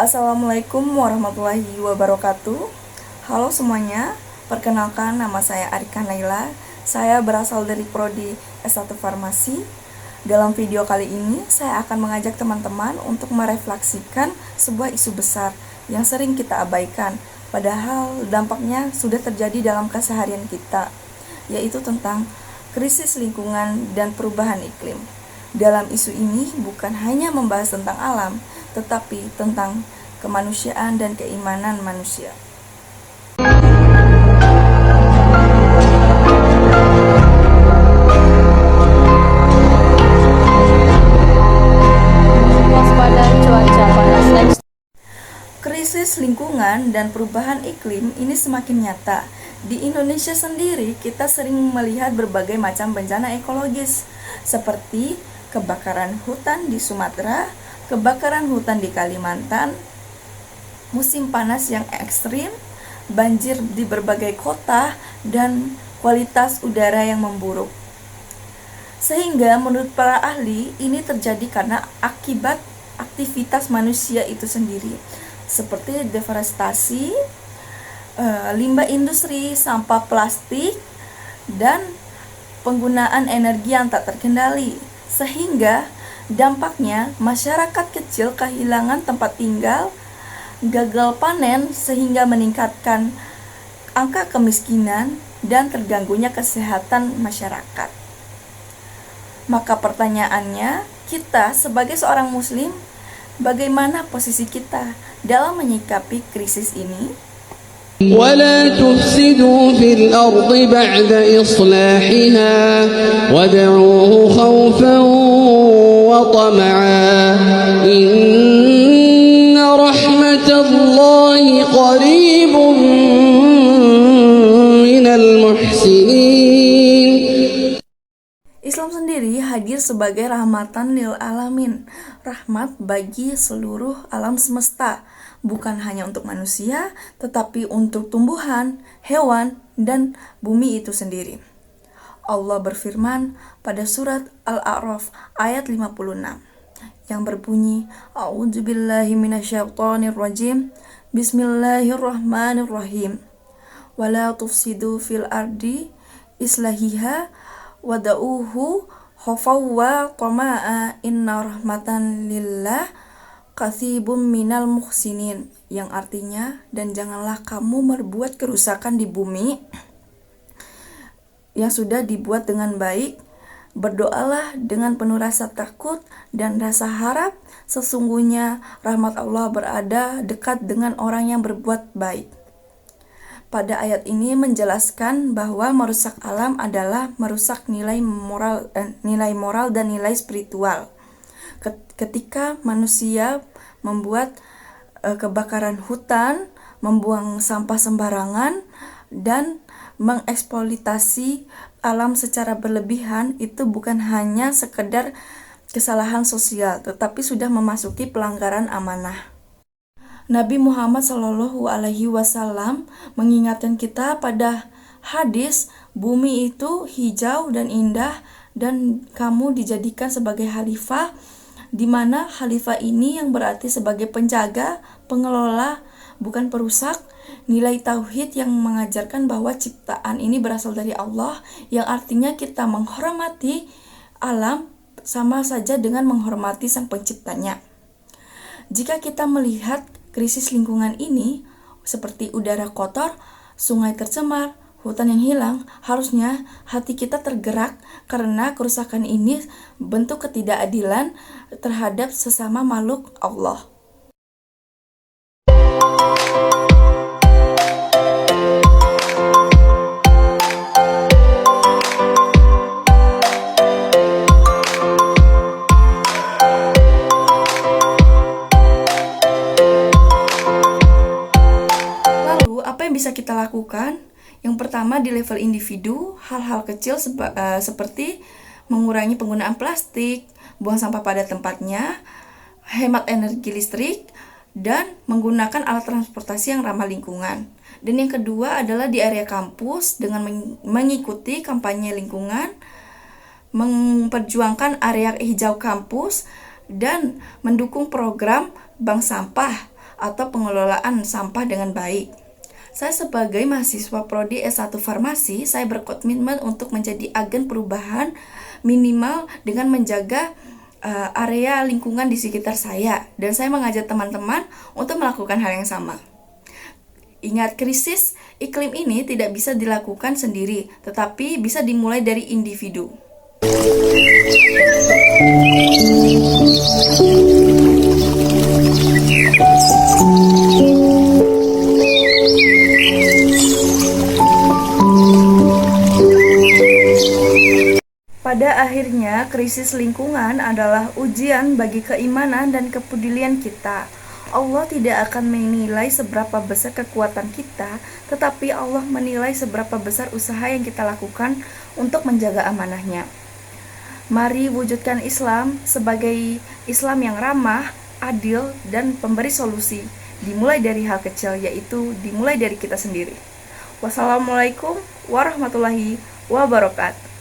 Assalamualaikum warahmatullahi wabarakatuh. Halo semuanya, perkenalkan nama saya Arika Naila. Saya berasal dari Prodi S1 Farmasi. Dalam video kali ini, saya akan mengajak teman-teman untuk merefleksikan sebuah isu besar yang sering kita abaikan, padahal dampaknya sudah terjadi dalam keseharian kita, yaitu tentang krisis lingkungan dan perubahan iklim. Dalam isu ini bukan hanya membahas tentang alam, tetapi tentang kemanusiaan dan keimanan manusia. Waspada cuaca panas ekstrem. Krisis lingkungan dan perubahan iklim ini semakin nyata. Di Indonesia sendiri, kita sering melihat berbagai macam bencana ekologis, seperti kebakaran hutan di Sumatera, kebakaran hutan di Kalimantan, musim panas yang ekstrim, banjir di berbagai kota, dan kualitas udara yang memburuk. Sehingga menurut para ahli, ini terjadi karena akibat aktivitas manusia itu sendiri, seperti deforestasi, limbah industri, sampah plastik, dan penggunaan energi yang tak terkendali, sehingga dampaknya masyarakat kecil kehilangan tempat tinggal, gagal panen sehingga meningkatkan angka kemiskinan dan terganggunya kesehatan masyarakat. Maka pertanyaannya, kita sebagai seorang muslim, bagaimana posisi kita dalam menyikapi krisis ini? ولا تفسدوا في الأرض بعد إصلاحها وادعوه خوفا وطمعا إن رحمة الله قريب من المحسنين. Islam sendiri hadir sebagai rahmatan lil alamin, rahmat bagi seluruh alam semesta, bukan hanya untuk manusia, tetapi untuk tumbuhan, hewan, dan bumi itu sendiri. Allah berfirman pada surat Al-A'raf ayat 56 yang berbunyi, A'udzubillahi minasyaitonirrajim, Bismillahirrahmanirrahim, wala tufsidu fil ardi islahiha wada'uhu khawfa tama'a inna rahmatan lillah kathibum minal muhsinin, yang artinya, dan janganlah kamu berbuat kerusakan di bumi yang sudah dibuat dengan baik, berdoalah dengan penuh rasa takut dan rasa harap, sesungguhnya rahmat Allah berada dekat dengan orang yang berbuat baik. Pada ayat ini menjelaskan bahwa merusak alam adalah merusak nilai moral dan nilai spiritual. Ketika manusia membuat kebakaran hutan, membuang sampah sembarangan, dan mengeksploitasi alam secara berlebihan, itu bukan hanya sekedar kesalahan sosial, tetapi sudah memasuki pelanggaran amanah. Nabi Muhammad SAW mengingatkan kita pada hadis, bumi itu hijau dan indah dan kamu dijadikan sebagai khalifah, di mana khalifah ini yang berarti sebagai penjaga, pengelola, bukan perusak. Nilai tauhid yang mengajarkan bahwa ciptaan ini berasal dari Allah, yang artinya kita menghormati alam sama saja dengan menghormati sang penciptanya. Jika kita melihat krisis lingkungan ini seperti udara kotor, sungai tercemar, hutan yang hilang, harusnya hati kita tergerak karena kerusakan ini bentuk ketidakadilan terhadap sesama makhluk Allah. Apa yang bisa kita lakukan? Yang pertama, di level individu, hal-hal kecil seperti mengurangi penggunaan plastik, buang sampah pada tempatnya, hemat energi listrik, dan menggunakan alat transportasi yang ramah lingkungan. Dan yang kedua adalah di area kampus dengan mengikuti kampanye lingkungan, memperjuangkan area hijau kampus, dan mendukung program bank sampah atau pengelolaan sampah dengan baik. Saya sebagai mahasiswa Prodi S1 Farmasi, saya berkomitmen untuk menjadi agen perubahan minimal dengan menjaga area lingkungan di sekitar saya, dan saya mengajak teman-teman untuk melakukan hal yang sama. Ingat, krisis iklim ini tidak bisa dilakukan sendiri, tetapi bisa dimulai dari individu. Pada akhirnya, krisis lingkungan adalah ujian bagi keimanan dan kepedulian kita. Allah tidak akan menilai seberapa besar kekuatan kita, tetapi Allah menilai seberapa besar usaha yang kita lakukan untuk menjaga amanahnya. Mari wujudkan Islam sebagai Islam yang ramah, adil, dan pemberi solusi. Dimulai dari hal kecil, yaitu dimulai dari kita sendiri. Wassalamualaikum warahmatullahi wabarakatuh.